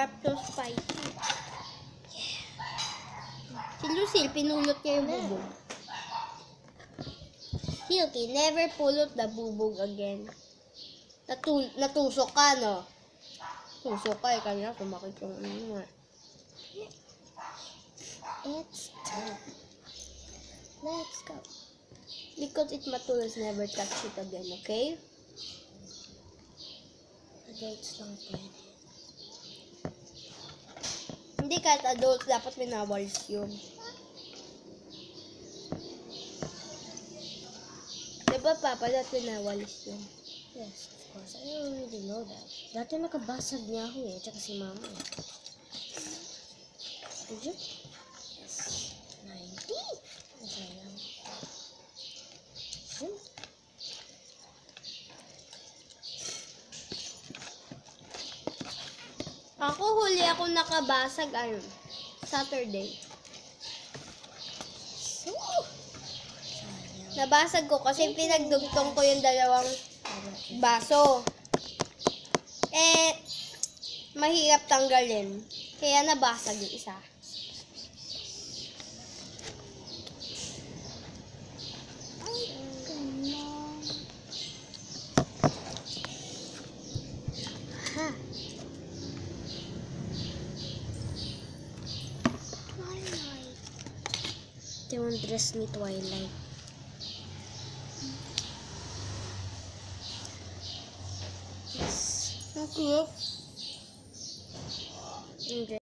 Masarap to spicy. Si Lucille, pinulot niya yung bubog. Silky, never pulot the bubog again. Natusok ka, no? Tusok ka, kanina sumakit yung ano. It's time. Let's go. Because it's matulas, never touch it again, okay? Adults lang pwede. Hindi kahit adults, dapat minawalis yun. Diba, Papa, dapat minawalis yun? Yes, of course. I already know that. Dati nakabasag niya ako eh, tsaka si Mama eh. Did you? Yes. 90. Ang sayang. Ako, huli ako nakabasag, Saturday. Nabasag ko kasi pinagdugtong ko yung dalawang baso. Mahirap tanggalin. Kaya nabasag yung isa. Ha! Ito yung dress ni Twilight. Ang cute. Yung dress